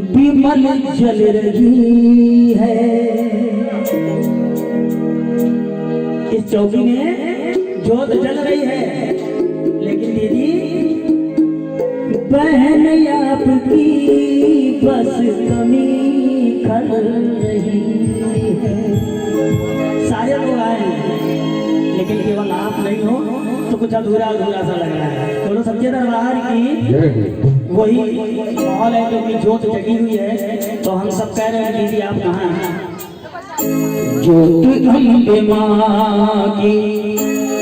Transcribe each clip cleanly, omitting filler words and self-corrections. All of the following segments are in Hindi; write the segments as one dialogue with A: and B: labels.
A: विमल जल रही है। इस चौकी में जोत जल रही है, लेकिन दीदी बहन आपकी बस कमी कर रही है। सारे लोग आए हैं, लेकिन केवल आप नहीं हो तो कुछ अधूरा अधूरा सा लग रहा है। दोनों सच्चे दरबार की वही माहौल है, क्योंकि जोत जगी हुई है। तो हम सब कह रहे हैं दीदी आप कहाँ हैं? ज्योत अम्बे माँ की,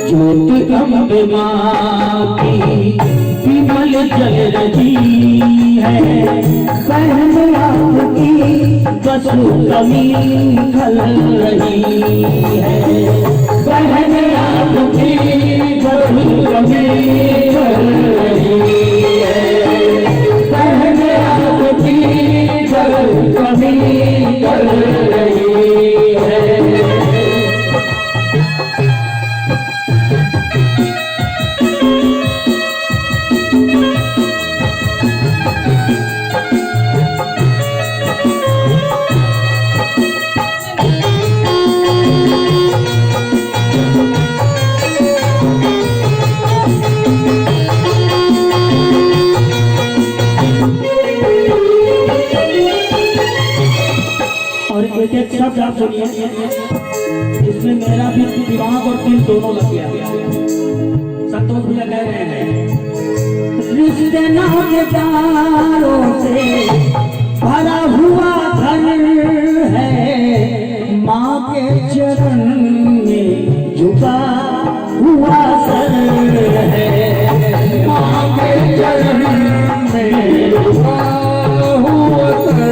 A: ज्योत अम्बे माँ की विमल जल रही है। बहन आपकी बस कमी खल रही है। बहन आपकी बस कमी खल रही है। बहन आपकी बस कमी खल रही है। एक शब्द आप सुनिए, इसमें मेरा भी दिमाग और दिल दोनों लग गया। संतोष भैया कह रहे हैं रिश्ते नातेदारों से भरा हुआ घर है। माँ के चरण में झुका हुआ सर है। माँ के चरण में झुका हुआ सर,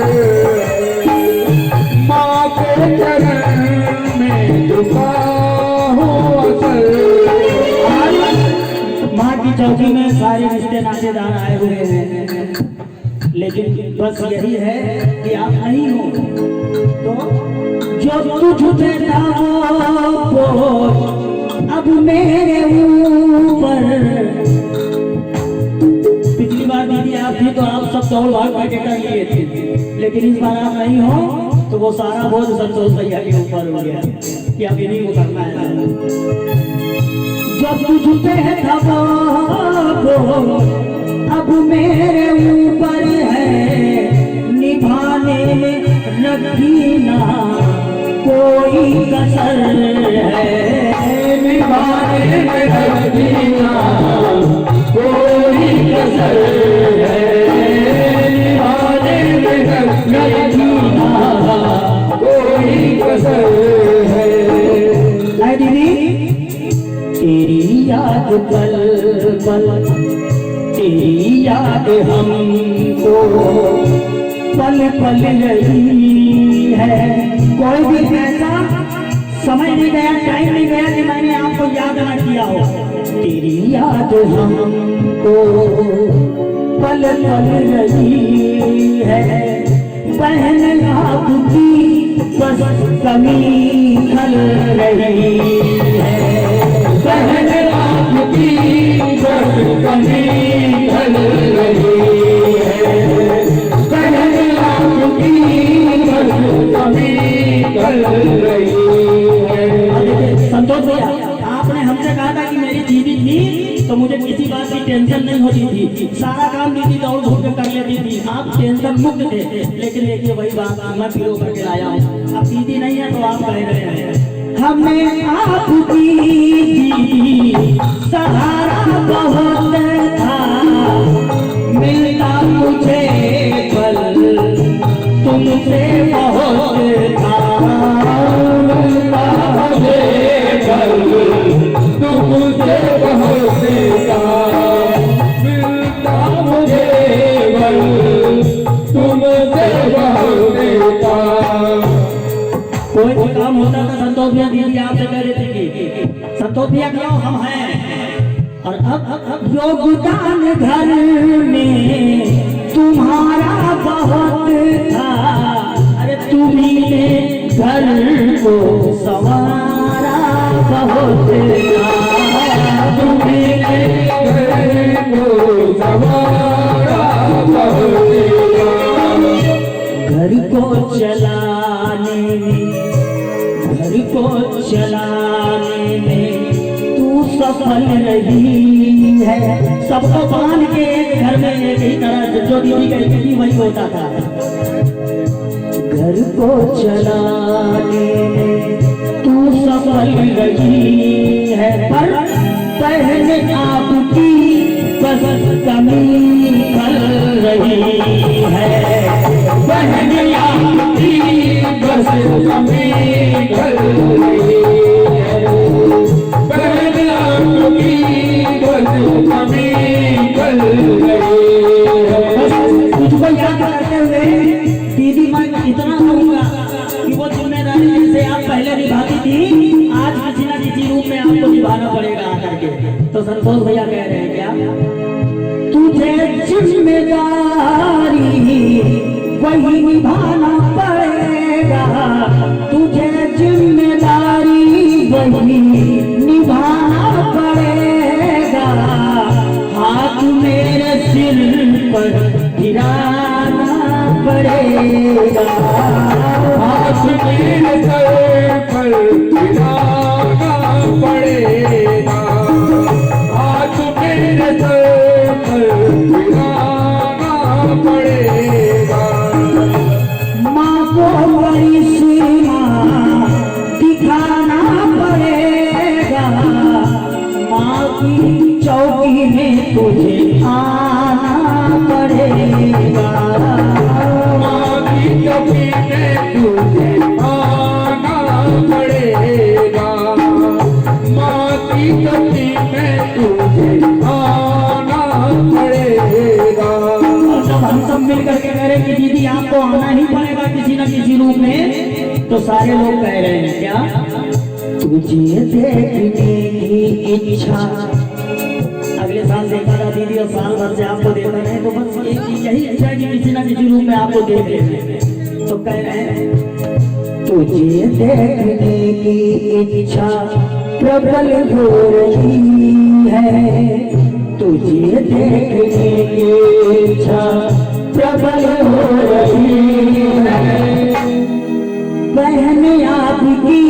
A: माँ की चौकी में सारे रिश्ते नातेदार आए हुए हैं, लेकिन बस यही है कि आप नहीं हो तो जो तुझ पे अब मेरे ऊपर। पिछली बार दीदी आप थी तो आप सब दौड़ भाग बैठे कर लिए थे, लेकिन इस बार आप नहीं हो तो वो सारा बोझ संतोष भैया के ऊपर हो गया कि अब इन्हीं को करना है। जब तुझ पे अब मेरे ऊपर है। निभाने में रखी ना कोई कसर है। निभाने में रखी ना कोई कसर है। निभाने में रखी कोई कसर है। दीदी तेरी याद पल पल, तेरी याद हमको पल पल रही है। कोई भी ऐसा समय नहीं गया, टाइम नहीं गया कि मैंने आपको याद न किया हो। तेरी याद हमको पल पल रही है। बहन आपकी बस कमी खल रही है। बहन आपकी बस कमी खल रही है। बहन आपकी बस कमी खल रही है। संतोष भैया, आपने हमसे कहा था कि मेरी दीदी थी तो मुझे किसी बात की टेंशन नहीं होती थी। सारा काम दीदी दौड़ धूप कर लेती थी, आप टेंशन मुक्त थे। लेकिन देखिए वही बात मैं फिर करके लाया हूँ। अब दीदी नहीं है तो आप कह रहे हैं हमें आपकी दीदी सहारा बहुत था। मिलता मुझे पल तुमसे बहुत था। मिलता मुझे पल तुमसे बहुत था। मिलता मुझे पल तुमसे बहुत था। कोई भी काम होता था संतोष भैया दीदी आपसे कह रहे थे कि संतोष भैया कहो हम हैं। और अब योगदान घर में तुम्हारा बहुत था। अरे तुम्ही घर को संवारा बहुत था। तुम्ही घर को संवारा चलाने में, घर को चलाने में तू सफल रही है। सबको बांध के एक घर में एक ही तरह जो दीदी कहती थी वही होता था। घर को चलाने में तू सफल रही है, पर पहले आपकी बस कमी खल रही है। पहले आपकी बस कमी खल रही है। पहले आपकी बस कमी खल रही है। तुझको याद करते हुए दीदी मैं इतना कहूँगा कि वो जिम्मेदारी जिसे आप पहले निभाती थी, आज किसी न किसी रूप में आपको निभाना पड़ेगा आकर के। तो संतोष भैया कह रहे हैं क्या, तुझे जिम्मेदारी वही निभाना पड़ेगा, तुझे जिम्मेदारी वही निभाना पड़ेगा। हाथ मेरे सिर पर गिराना पड़ेगा, हाथ मेरे सर पर गिराना पड़ेगा, हाथ मेरे सर पर गिराना पड़ेगा। माँ को बड़ी सीमा दिखाना पड़ेगा, माँ की चौकी में तुझे आना पड़ेगा, माँ की चौकी में तुझे आना पड़ेगा, माँ की चौकी में तुझे आना पड़ेगा। जब हम सब मिल करके कह रहे कि दीदी आपको आना ही पड़ेगा किसी न किसी रूप में, तो सारे लोग कह रहे हैं क्या, तुझे देखने की इच्छा। अगले साल देखा था दीदी और साल भर से आपको देखा नहीं, तो बस यही इच्छा है कि किसी न किसी रूप में आपको देख लें। तो कह रहे हैं तुझे देखने की इच्छा प्रबल हो रही है, तुझे देखने की इच्छा प्रबल हो रही है। बहन आपकी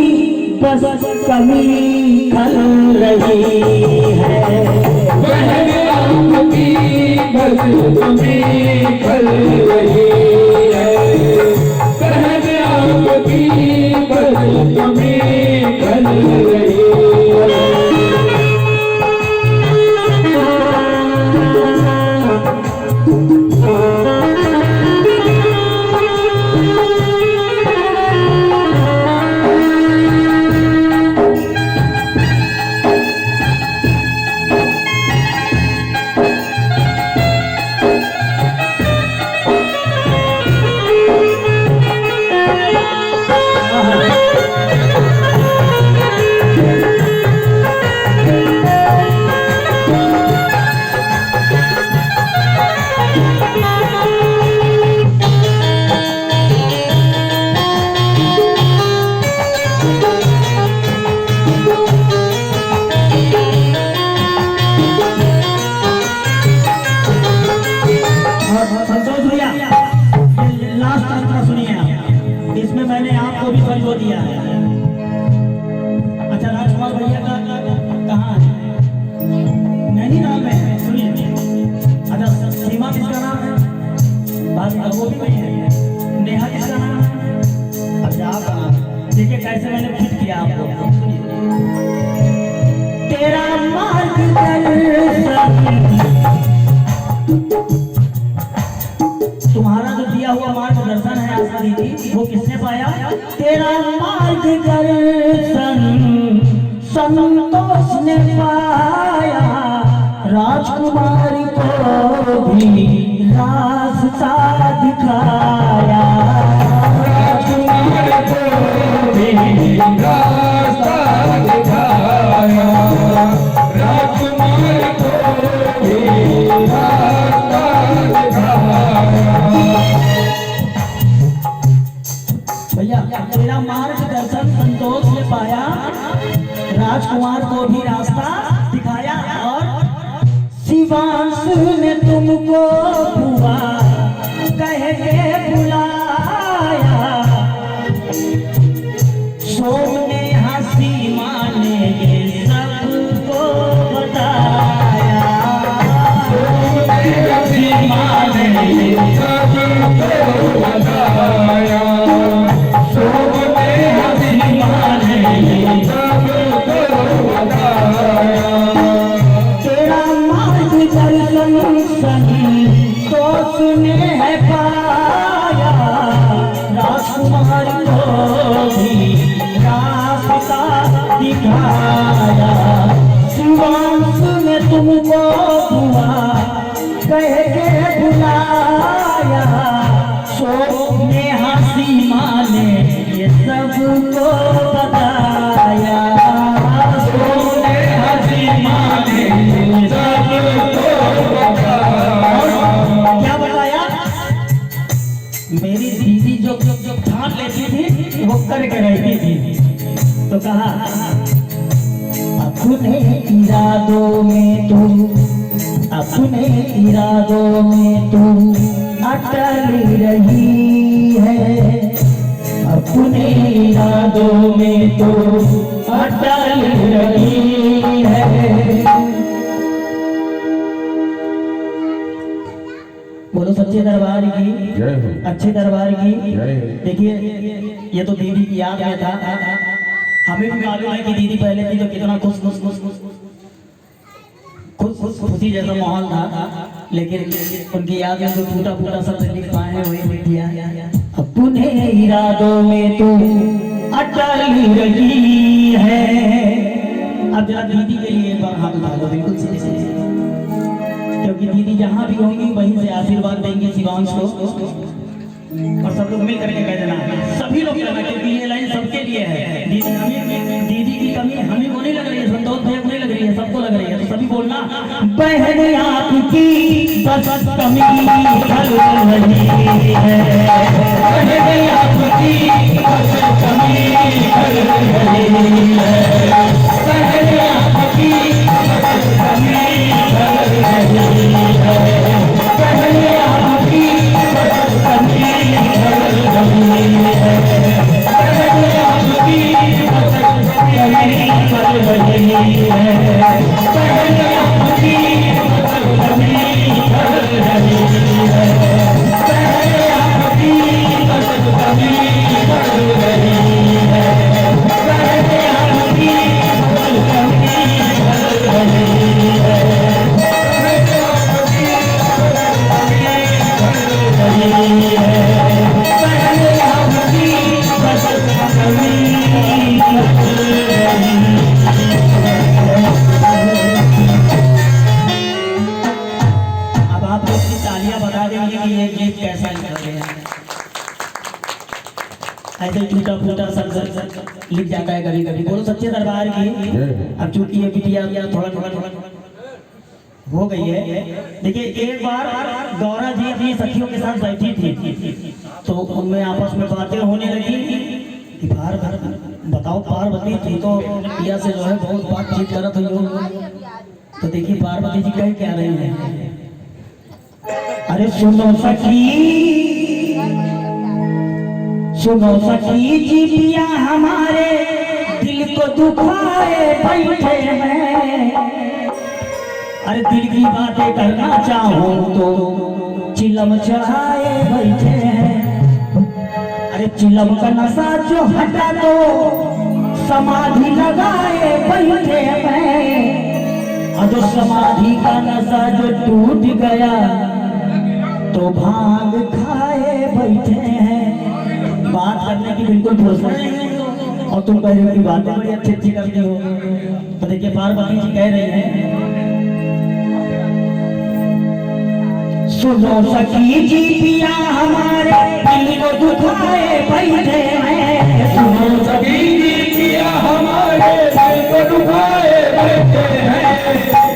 A: बस कमी खल रही है, बहन आपकी बस कमी खल रही है, बहन आपकी बस कमी खल रही है। देखिए कैसे मैंने फिट किया आपको। तेरा तुम्हारा जो दिया हुआ मार्गदर्शन है आशा दीदी, वो किसने पाया? तेरा मार्गदर्शन संतोष ने पाया, राजकुमारी को भी रास्ता दिखाया, राजकुमारी को भी रास्ता दिखाया, राजकुमारी को भी रास्ता दिखाया। भैया तेरा मार्गदर्शन संतोष ने पाया, राजकुमार को भी रास्ता दिखाया, और शिवांश ने तुमको बुआ कह के बुलाया, तो सुने है पाया राजकुमार को भी रास्ता दिखाया। शिवांश ने तुमको हुआ कह के बुलाया, शोक में हंसी माने ये सबको बताया। शोक में हंसी माने ये सबको बताया। क्या बताया? मेरी दीदी जो ठान लेती थी वो करके रहती थी। तो कहा अपने इरादों में तू, अपने इरादों में तू अटल रही है, अपने इरादों में तू अटल रही है। बोलो सच्चे दरबार की, अच्छे दरबार की। देखिए ये तो दीदी की याद में था, हमें भी मालूम है कि दीदी पहले थी तो कितना खुशी जैसा माहौल था, लेकिन उनकी याद में जो टूटा फूटा सब लिख पाए हैं वही लिख दिया। अपने इरादों में तू अटल रही है। अब जरा दीदी के लिए एक बार हाथ उठा लो, बिल्कुल सीधे सीधे, क्योंकि दीदी जहाँ भी होंगी वहीं से आशीर्वाद देंगे शिवांश को। और सब लोग मिल करके कह देना, सभी लोग कहना, क्योंकि ये लाइन सबके लिए है। दीदी की कमी हमें को नहीं लग रही है, संतोष भैया को नहीं लग रही है, सबको लग रही है। तो सभी बोलना, बहन आपकी बस कमी हल रही है, बहन आपकी बस कमी हल रही है, बहन आपकी बस कमी हल रही है, बहन आपकी बस कमी ऐसे टूटा फूटा सब लिख जाता है कभी कभी। बोलो सच्चे दरबार की। अब चूंकि ये बिटिया थोड़ा हो गई है। देखिए एक बार गौरा जी अपनी सखियों के साथ बैठी थी, तो उनमें आपस में बातें होने लगी कि बार बताओ पार्वती थी तो पिया से जो है बहुत बातचीत करत हुई हो। तो देखिए पार्वती जी कह क्या रही है, अरे सुनो सखी, सुनो सखी जी पिया हमारे दिल को दुखाए बैठे हैं। अरे दिल की बातें करना चाहो तो चिलम चढ़ाए बैठे हैं। अरे चिलम का नशा जो हटा दो समाधि लगाए बैठे हैं। जो समाधि का नशा जो टूट गया तो भांग खाए बैठे हैं। बात करने की बिल्कुल फुर्सत नहीं और तुम कह रही हो कि बातें बड़ी अच्छी अच्छी करती हो। तो देखिए पार्वती जी कह रही हैं, सुनो सखी जी पिया हमारे दिल को दुखाए बैठे हैं। सुनो सखी जी पिया हमारे दिल को दुखाए बैठे हैं।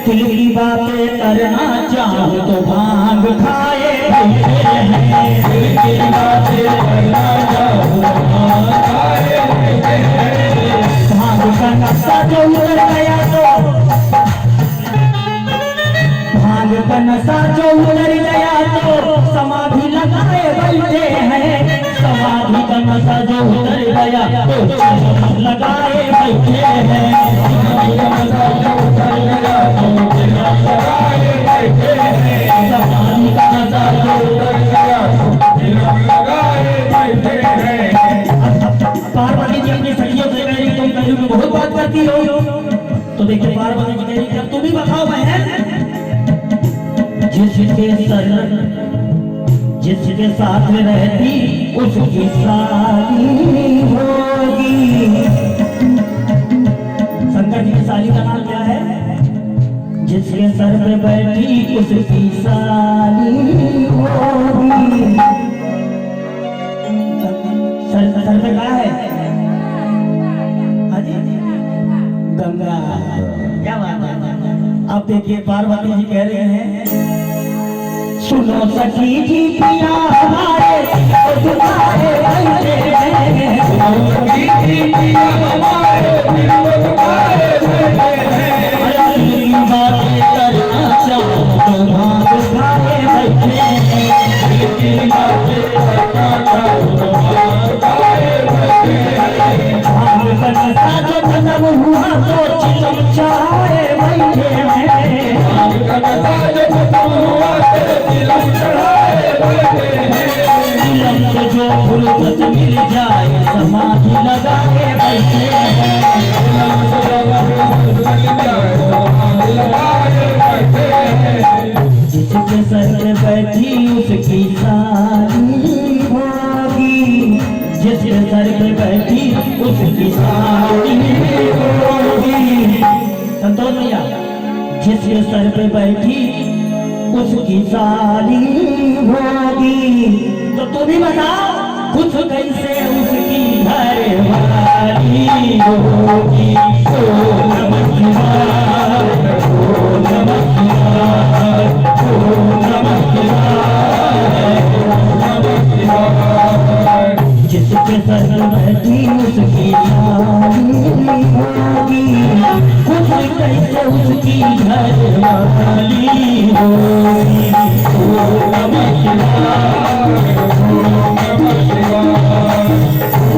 A: दिल की बातें करना चाहो तो भांग खाए बैठे हैं। दिल की बातें करना चाहो तो भांग खाए बैठे हैं। भांग का नशा जो उतर गया तो भांग का नशा जो उतर गया तो समाधि लगाए बैठे हैं। समाधि का नशा जो उतर गया तो लगाए बैठे हैं। समाधि का नशा जो उतर गया तो लगाए बैठे हैं। समाधि का नशा जो उतर गया तो लगाए बैठे हैं। पार्वती जी अपनी सखियों से कह रही तुम पहलू में बहुत बात करती हो। तो देखिए पार्वती जी कह रही तुम भी बताओ बहन, जिस जिसके सर जिसके साथ में रहती उसकी साली होगी। शंकर जी की साली का नाम क्या है? जिसके सर पे बैठी उसकी साली होगी। सर पे क्या है? गंगा। क्या बात है। अब देखिए पार्वती जी कह रहे हैं, सुनो सखी जी पिया हमारे तुम्हारे बंदे हैं। सुनो सखी जी पिया हमारे तुम्हारे बंदे हैं। बातें करना चाहो तो भाग उठाए बैठे हैं। बातें करना चाहो तो भाग उठाए बैठे हैं। भाग करना जो खत्म हुआ तो चिलम चढ़ाए बैठे हैं। भाग करना जो खत्म हुआ तो चिलम चढ़ाए बैठे हैं। चिलम से जो फुर्सत मिल जाए समाधि लगाए बैठे हैं। चिलम से जो फुर्सत मिल जाए समाधि लगाए बैठे हैं। जिसके सर पे बैठी उसकी साली होगी। जिसके सर पे बैठी उसकी साली होगी। संतोष भैया, जिसके सर पे बैठी उसकी साली होगी। तो तुम ही बताओ कुछ कैसे उसकी घर वाली होगी। ओ नमः शिवाय, ओ नमः शिवाय, ओ नमः शिवाय, ओ नमः शिवाय। जिसके सर पे बैठी उसकी साली होगी। कुछ कैसे उसकी घर वाली होगी। ओ नमः शिवाय, ओ नमः शिवाय,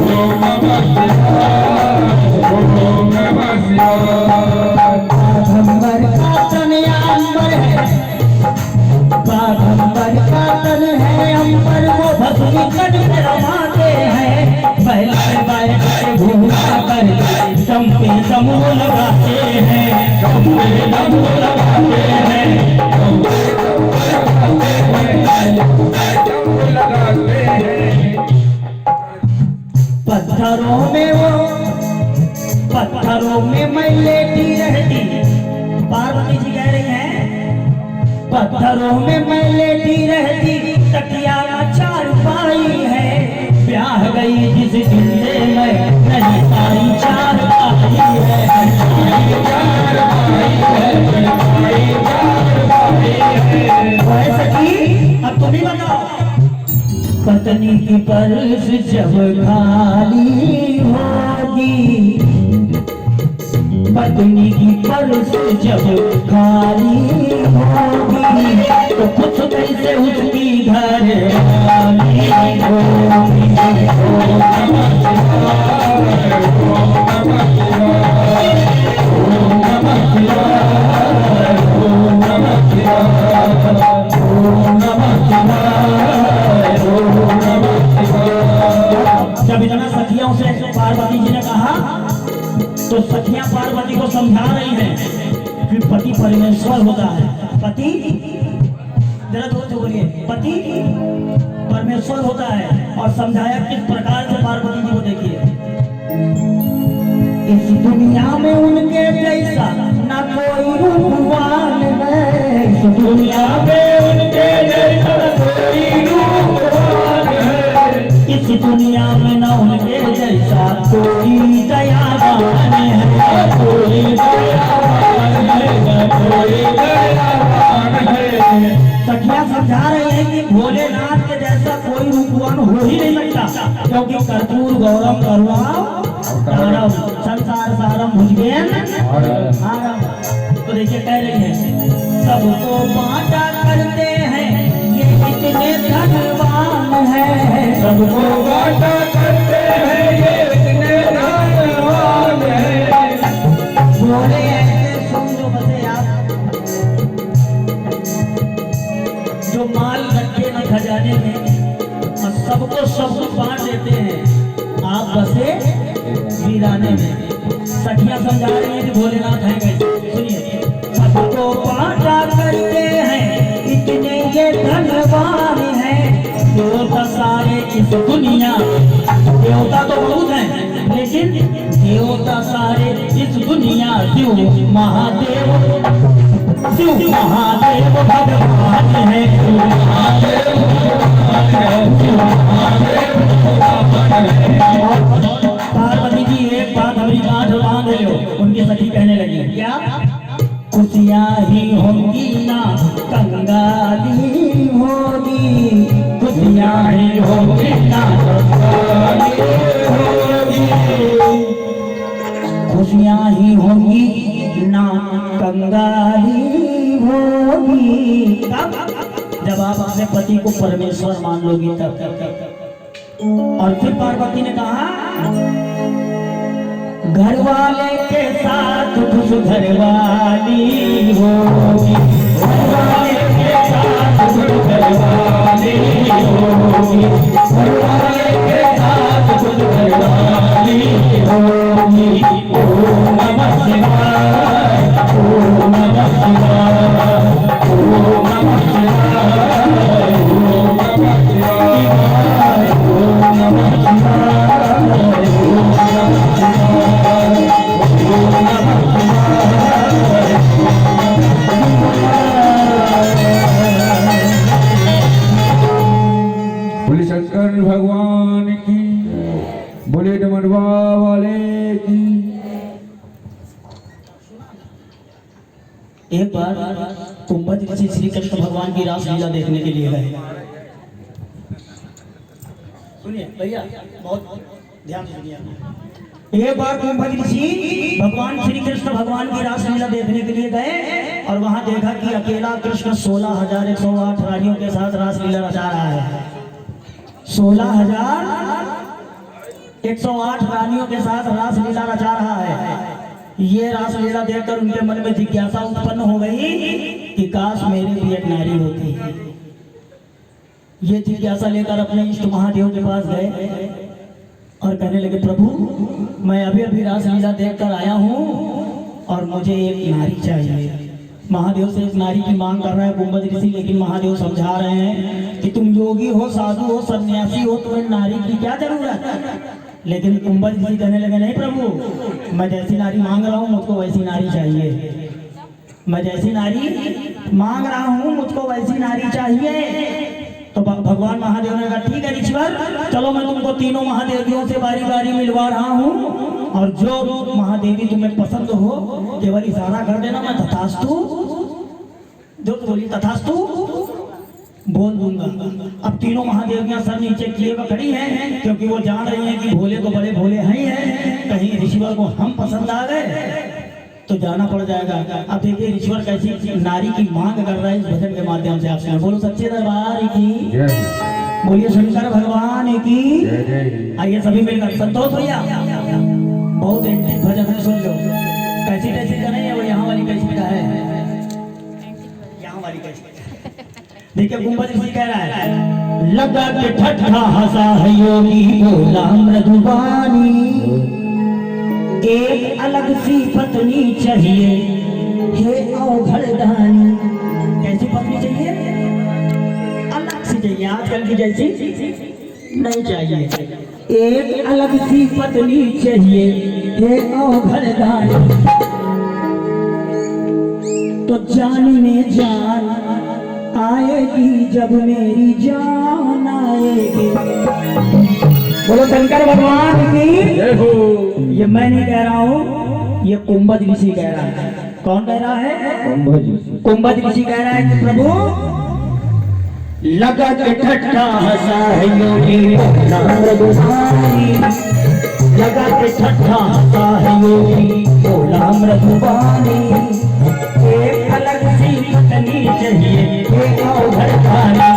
A: ओ नमः शिवाय, ओ नमः शिवाय। बाघंबर का तन अंबर है, बाघंबर का तन है अंबर वो भस्मी कट में रमाते हैं। पहले बैठ के घूमा कर दम पे दम लगाते हैं। दम पे दम लगाते हैं। दम पे दम लगाते हैं। पत्थरों में मैं लेटी रहती। पार्वती जी कह रही हैं, पत्थरों में मैं लेटी रहती। तकिया चार पाई है। ब्याह गई जिस दिन से मैं नहीं पाई चार पाई है। अब तुम ही बताओ, पत्नी की पर्स जब खाली होगी। पत्नी की पर्स जब खाली होगी तो कुछ कैसे उसकी घर वाली होगी। ओ नमः शिवाय, ओ नमः शिवाय, ओ नमः शिवाय, ओ नमः शिवाय, ओ नमः शिवाय, ओ नमः शिवाय। जब इतना सखियों से पार्वती जी ने कहा तो सखियां पार्वती को समझा रही हैं कि पति परमेश्वर होता है। पति जरा जोर से बोलिए, पति परमेश्वर होता है। और समझाया किस प्रकार से पार्वती जी को। देखिए, इस दुनिया में उनके जैसा ना कोई रूपवान है। इस दुनिया में उनके जैसा कोई रूपवान है। इस दुनिया में ना उनके जैसा कोई दयावान है। कोई दयावान है, कोई दयावान है। सखियां समझा रही हैं कि भोलेनाथ के जैसा कोई रूपवान हो ही नहीं सकता, क्योंकि कर्पूर गौरम करुणा संसार सारम भुजगेन आरम। तो देखिए कह रही है, सबको बांटा करते हैं ये इतने धनवान है। सबको बांटा करते हैं ये इतने धनवान है। बोले ऐसे सुन लो बसे आप, जो माल रखे न खजाने में और सबको सब कुछ बांट देते हैं, आप बसे वीराने में। सखियां समझा रही है कि भोलेनाथ है कैसे। सुनिए, सबको बांटा करते हैं इतने धनवान हैं, देवता सारे इस दुनिया, देवता तो बहुत हैं लेकिन देवता सारे इस दुनिया शिव महादेव भगवान है। पार्वती जी एक बात हमारी बात बांध लो। उनकी सखी कहने लगी क्या, खुशियाँ ही होंगी ना कंगाली होगी, खुशियाँ ही होंगी ना कंगाली होगी, खुशियाँ ही होंगी ना कंगाली होगी। जब आप अपने पति को परमेश्वर मान लोगी तब। और फिर पार्वती ने कहा, घर वाले के साथ खुश घरवाली होगी, घर वाले के साथ खुश घरवाली होगी, घर वाले के साथ खुश घरवाली होगी। ओम नमः शिवाय, ओम नमः शिवाय, ओम नमः शिवाय, ओम नमः शिवाय, ओम नमः
B: बोले शंकर भगवान की, बोले डमरवा वाले की।
A: एक बार कुंभज ऋषि श्री कृष्ण भगवान की रासलीला देखने के लिए गए। सुनिए भैया, बहुत ध्यान से सुनिए। एक बार कुंभज ऋषि भगवान श्री कृष्ण भगवान की रासलीला देखने के लिए गए और वहां देखा कि अकेला कृष्ण 16,108 रानियों के साथ रासलीला रचा रहा है। 16,108 रानियों के साथ रासलीला रचा रहा है। ये रासलीला देखकर उनके मन में जिज्ञासा उत्पन्न हो गई कि काश मेरी भी एक नारी होती। ये जिज्ञासा लेकर अपने इष्ट महादेव के पास गए और कहने लगे, प्रभु मैं अभी अभी रासलीला देखकर आया हूँ और मुझे एक नारी चाहिए। महादेव से एक नारी की मांग कर रहा है कुंभज ऋषि, लेकिन महादेव समझा रहे हैं कि तुम योगी हो, साधु हो, सन्यासी हो, तुम्हें नारी की क्या जरूरत। लेकिन कुंभज ऋषि कहने लगे, नहीं प्रभु मैं जैसी नारी मांग रहा हूँ मुझको वैसी नारी चाहिए, मैं जैसी नारी मांग रहा हूँ मुझको वैसी नारी चाहिए। तो भगवान महादेव ने कहा, ठीक है ऋषिवर, चलो मैं तुमको तीनों महादेवियों से बारी बारी मिलवा रहा हूँ और जो महादेवी तुम्हें पसंद हो केवल इशारा कर देना, मैं तथास्तु, जो बोली तथास्तु बोल दूंगा। अब तीनों महादेवियां सर नीचे किए हुए खड़ी हैं क्योंकि वो जान रही हैं कि भोले तो बड़े भोले हैं ही हैं, कहीं ऋषिवर को हम पसंद आ गए तो जाना पड़ जाएगा। अब देखिए ऋषिवर कैसी नारी की मांग कर रहा है इस भजन के माध्यम से। आपसे बोलो सच्चे दरबार की, बोलिए शंकर भगवान की। आइए सभी मिलकर संतोष भैया, बहुत एक भजन है, सुन लो। कैसी कैसी का नहीं है वो, यहाँ वाली कैसी का है, यहाँ वाली कैसी। देखिए कुंभज ऋषि कह रहा है, लगा के ठट्ठा हंसा है योगी बोला मृदुबानी, एक अलग सी पत्नी चाहिए हे अवघड़दानी। कैसी पत्नी चाहिए, अलग सी चाहिए, आजकल की जैसी नहीं चाहिए। एक अलग सी पत्नी चाहिए हे अवघड़दानी, तो जान में जान आएगी जब मेरी जान आएगी। बोलो शंकर भगवान की। ये मैं नहीं कह रहा हूँ, ये कुंभज ऋषि कह रहा है। कौन कह रहा है, कुंभज ऋषि कह रहा है कि प्रभु लगा के ठट्ठा हंसा है योगी मृदुबानी, लगा के ठट्ठा हंसा है योगी बोला मृदुबानी, एक अलग सी पत्नी चाहिए एक अवघड़दानी,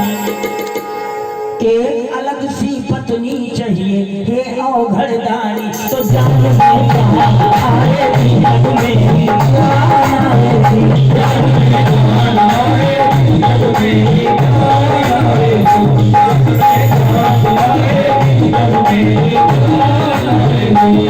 A: एक अलग सी पत्नी चाहिए हे अवघड़दानी, तो जान में आएगी जब मेरी जान आएगी, जान में आएगी जब मेरी जान आएगी, जान आएगी जब मेरी जान आएगी।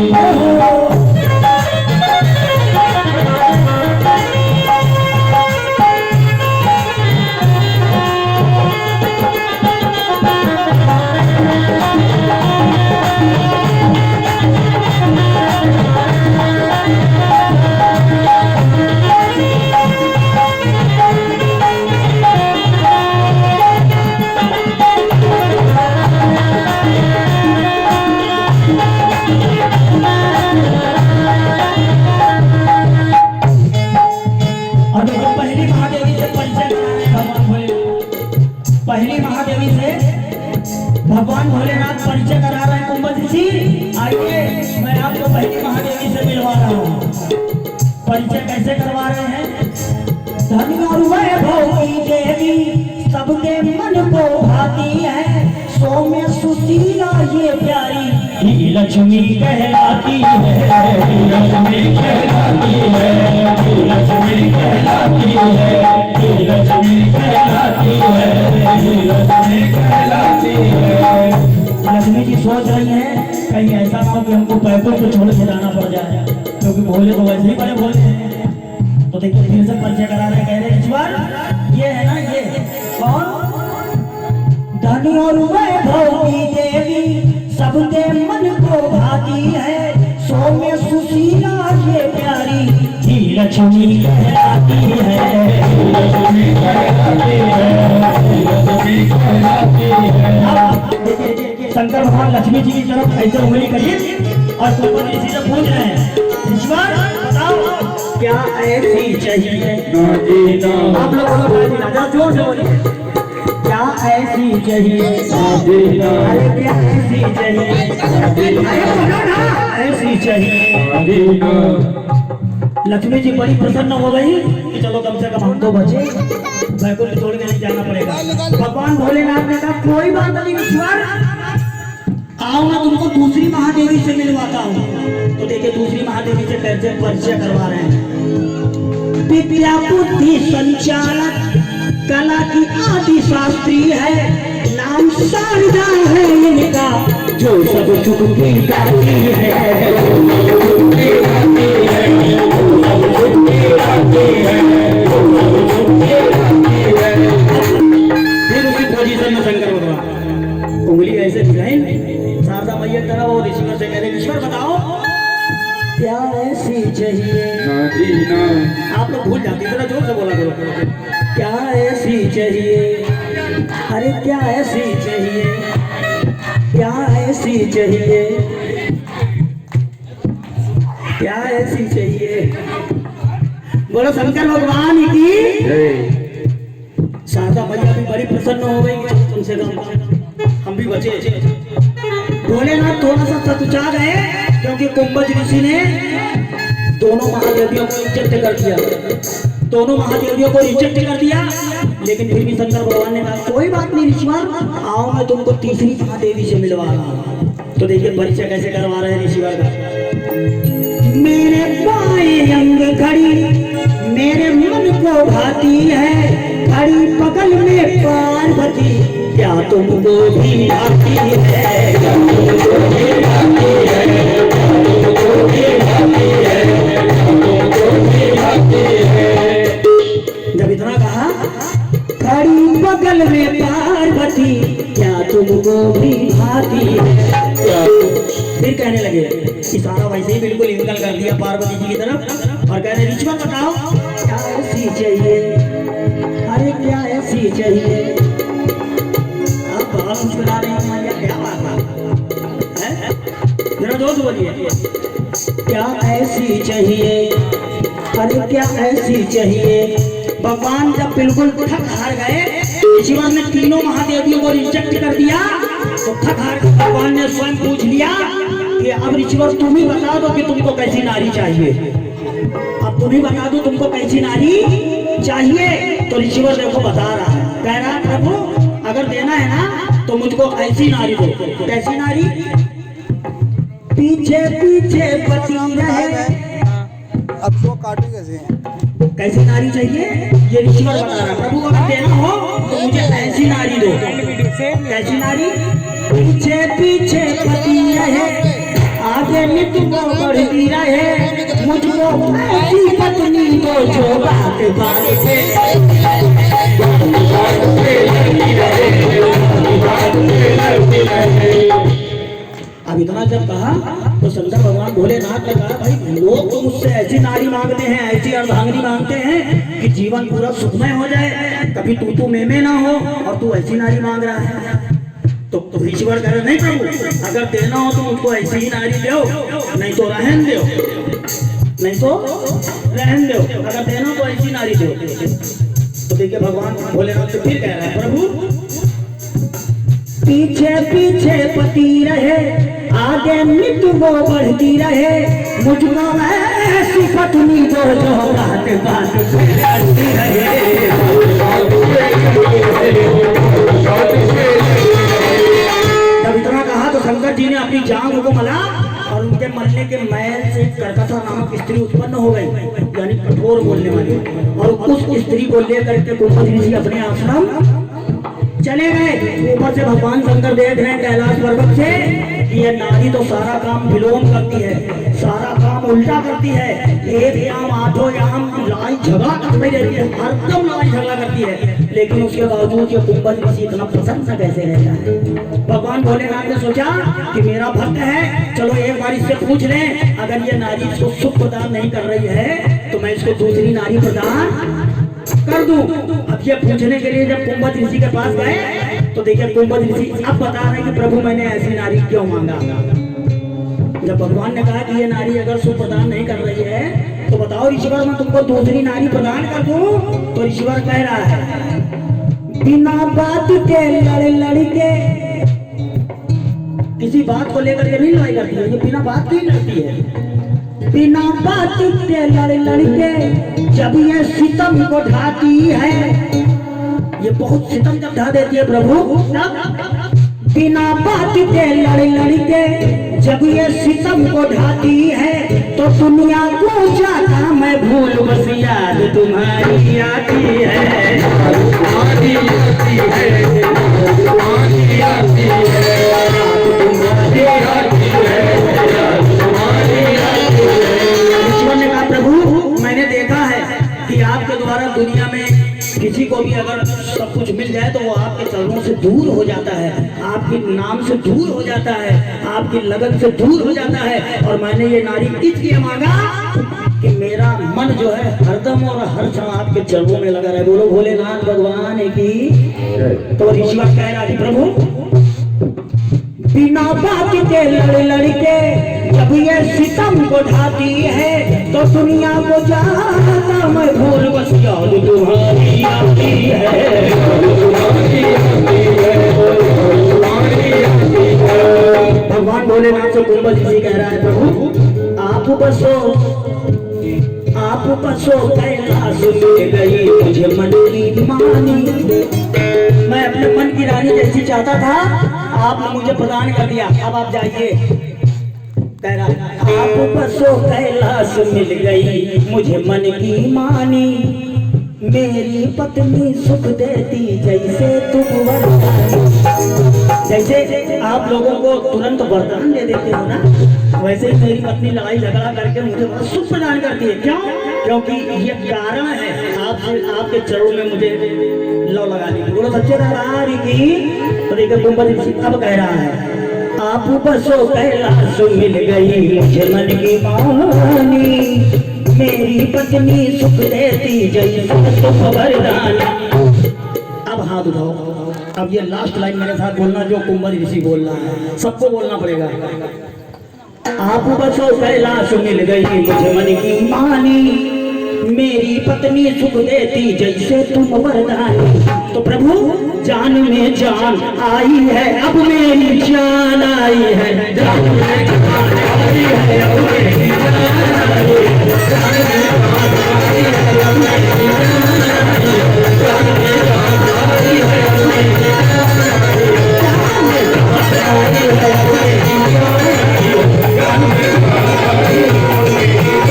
A: भगवान भोलेनाथ परिचय करा रहे हैं कुंभ ऋषि। आइए मैं आपको पहली महादेवी से मिलवा रहा हूँ। परिचय कैसे करवा रहे हैं? धन और वैभव की देवी सबके मन को भाती है, सौम्य सुशीला ये प्यारी ही लक्ष्मी कहलाती है। ही लक्ष्मी कहलाती है, ही लक्ष्मी कहलाती है, ही लक्ष्मी कहलाती है, ही लक्ष्मी कहलाती है। लक्ष्मी जी सोच रही हैं कहीं ऐसा ना हो कि हमको पैदल को छोड़ के जाना पड़ जाए, क्योंकि भोले तो वैसे ही बड़े भोले हैं। तो देखिए फिर से परिचय करा रहे, कह रहे ईश्वर ये है ना, ये कौन? धन और वैभव की देवी सबके मन को भाती है, सौम्य सुशीला ये प्यारी ही लक्ष्मी कहलाती है। ही लक्ष्मी कहलाती है, ही लक्ष्मी कहलाती है। देखिए शंकर भगवान लक्ष्मी जी की तरफ ऐसे उंगली करिए और कुंभ ऋषि से पूछ रहे हैं, ईश्वर बताओ क्या ऐसी चाहिए? आप लोग जोर से बोलिए, क्या ऐसी चाहिए? अरे क्या ऐसी चाहिए? ऐसी चाहिए। लक्ष्मी जी बड़ी प्रसन्न हो गई कि चलो कम से कम हम तो बचे, बैकुंठ छोड़ के नहीं जाना पड़ेगा। भगवान भोलेनाथ ने कहा कोई बात नहीं ईश्वर, आओ मैं तुमको दूसरी महादेवी से मिलवाता हूँ। तो देखिए दूसरी महादेवी से कैसे परिचय करवा रहे हैं। विद्या बुद्धि संचालक कला की आदि शास्त्री है, नाम शारदा है इनका, जो सब चुटकी गाती है। फिर उसी पोजीशन में शंकर भगवान उंगली ऐसे दिखाई शारदा मैया तरह वो ऋषिवर से कह रहे ईश्वर बताओ क्या ऐसी चाहिए? आप लोग भूल जाते, जरा जोर से बोला करो, क्या ऐसी चाहिए? अरे क्या ऐसी चाहिए? क्या ऐसी चाहिए? क्या ऐसी चाहिए? बोलो शंकर भगवान की। शारदा मैया भी बड़ी प्रसन्न हो गई, कम से कम हम भी बचे। भोलेनाथ थोड़ा सा सतुचा गए क्योंकि कुंभज ऋषि ने दोनों महादेवियों को रिजेक्ट कर दिया, दोनों महादेवियों को रिजेक्ट कर दिया। लेकिन फिर भी शंकर भगवान ने कहा कोई बात नहीं ऋषिवर, आओ मैं तुमको तीसरी महादेवी से मिलवा रहा हूँ। तो देखिए परिचय कैसे करवा रहे हैं ऋषिवर का। मेरे बाएं अंग घड़ी मेरे मन को भाती है, घड़ी बगल में पार्वती क्या तुमको भी आती है? क्या तुमको भी आती है? तुमको भी आती है? तुमको भी आती है? जब इतना कहा घड़ी बगल में पार्वती क्या तुमको भी आती है? फिर कहने लगे, इशारा वैसे ही बिल्कुल इनकल कर दिया पार्वती जी की तरफ और कह रहे ऋषिवर बताओ क्या ऐसी चाहिए? अरे क्या ऐसी चाहिए? आप बहुत मुस्कुरा रहे हैं मैया, क्या बात है? जरा दोस्त बोलिए, क्या ऐसी चाहिए? अरे क्या ऐसी चाहिए? भगवान जब बिल्कुल थक हार गए, ईश्वर ने तीनों महादेवियों को रिजेक्ट कर दिया, तो थक हार भगवान ने स्वयं पूछ लिया कि अब ईश्वर तुम ही बता दो कि तुमको कैसी नारी चाहिए। अब तुम ही बता दो तुमको कैसी नारी चाहिए। तो ईश्वर देखो बता रहा है, कह रहा है प्रभु अगर देना है ना तो मुझको ऐसी नारी दो। कैसी नारी? पीछे पीछे पति रहे।
C: अब तो काटे कैसे?
A: कैसी नारी चाहिए ये ऋषिवर बता रहा है। प्रभु अगर देना हो तो मुझे ऐसी नारी दो। कैसी नारी? पीछे पीछे पति रहे, आगे नित्य को बढ़ती रहे, मुझको ऐसी पत्नी दो जो बात बात से अब इतना जब कहा तो शंकर भगवान भोलेनाथ ने कहा भाई लोग तो मुझसे ऐसी नारी मांगते हैं, ऐसी अर्धांगिनी मांगते हैं कि जीवन पूरा सुखमय हो जाए, कभी तू में ना हो, और तू ऐसी नारी मांग रहा है। तो ईश्वर कह रहे नहीं प्रभु अगर देना हो तो मुझको ऐसी ही नारी दो, नहीं तो रहन दो, नहीं तो रहन दो, अगर देना तो ऐसी नारी दो। तो देखिए भगवान भोलेनाथ से फिर कह रहा है प्रभु पीछे पीछे पति रहे, आगे नित वो बढ़ती रहे, मुझको ऐसी पत्नी दो जो बात बात पे लड़ती रहे। जब इतना कहा तो शंकर जी ने अपनी जांघ को मला और उनके मलने के मैल से करकथा नामक स्त्री उत्पन्न हो गई, यानी कठोर बोलने वाली। और उस स्त्री को लेकर के कुंभ ऋषि अपने आश्रम चले गए। ऊपर से भगवान शंकर देख रहे हैं कैलाश पर्वत से कि ये नारी तो सारा काम विलोम करती है, सारा काम उल्टा करती है, एक याम आठों याम लड़ाई झगड़ा करती रहती है, हरदम लड़ाई झगड़ा करती है, लेकिन उसके बावजूद ये कुंभ ऋषि इतना प्रसन्न कैसे रहता है। भगवान भोलेनाथ ने सोचा कि मेरा भक्त है, चलो एक बार इससे पूछ लें, अगर ये नारी इसको सुख प्रदान नहीं कर रही है तो मैं इसको दूसरी नारी प्रदान कर दूं। अब ये पूछने के लिए जब कुंभ ऋषि के पास गए तो देखिए कुंभ ऋषि अब बता रहे कि प्रभु मैंने ऐसी नारी क्यों मांगा। जब भगवान ने कहा कि ये नारी अगर सुख प्रदान नहीं कर रही है तो बताओ ऋषिवर मैं तुमको दूसरी नारी प्रदान कर दूं। तो ऋषिवर कह रहा है बिना बात के लड़ के, किसी बात को लेकर के नहीं लड़ाई करती है, ये बिना बात की लड़ती है। बिना बात के लड़ के जब ये सितम को ढाती है, ये बहुत सितम जब ढा देती है प्रभु, तब बिना बात के लड़ के जब ये सितम को ढाती है तो दुनिया को जाता मैं भूल बस याद तुम्हारी आती है, आती आती है, आती आती है, तुम्हारी आती है, तुम्हारी आती है। ईश्वर ने कहा प्रभु मैंने देखा है कि आपके द्वारा दुनिया में किसी को भी अगर सब कुछ मिल जाए तो वो आपके चरणों से दूर हो जाता है, आपके नाम से दूर हो जाता है, आपकी लगन से दूर हो जाता है। और मैंने ये नारी इसलिए मांगा कि मेरा मन जो है हरदम और हर क्षण आपके चरणों में लगा रहे। बोलो भोलेनाथ भगवान की। तो ऋषिवर कह रहा है प्रभु बिना बात के लड़ के जब ये सितम को ढाती है तो दुनिया को जाता मैं भूल बस याद तुम्हारी आती है, तुम्हारी आती है, तुम्हारी आती है। भगवान भोलेनाथ से कुंभ ऋषि कह रहा है प्रभु आप बसो कैलाश में गई मुझे मन की मानी, मैं अपने मन की रानी जैसी चाहता था, आपने मुझे प्रदान कर दिया, अब आप जाइए। कह रहा आप बसो कैलाश मिल गई मुझे मन की मानी, मेरी पत्नी सुख देती जैसे तुम वरदानी। जैसे आप लोगों को तुरंत वरदान दे देते हो ना, वैसे ही मेरी पत्नी लड़ाई झगड़ा करके मुझे बड़ा सुख प्रदान करती है। क्यों? क्योंकि ये कारण है आपसे आपके चरणों में मुझे लौ लगाने की। बोलो सच्चे दरबार की। तो देखिए कुंभ ऋषि अब कह रहा है आप बसो कैलाश मिल गई मुझे मन की मानी, मेरी पत्नी सुख देती जैसे तुम वरदानी। अब हाथ उठाओ, अब ये लास्ट लाइन मेरे साथ बोलना जो कुंभ ऋषि बोल रहा है, सबको बोलना पड़ेगा। आप बसो कैलाश मिल गई मुझे मन की मानी, मेरी पत्नी सुख देती जैसे तुम वरदानी। तो प्रभु जान में जान आई है अब मेरी जान आई है, जान में जान आई है अब मेरी जान आई है, जान में जान आई है अब मेरी जान आई है, जान में जान आई है अब मेरी जान आई है, जान में जान आई है अब मेरी जान आई है, जान में जान आई है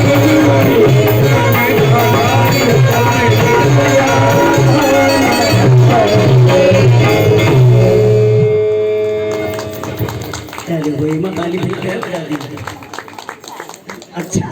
A: अब मेरी जान आई है। अच्छा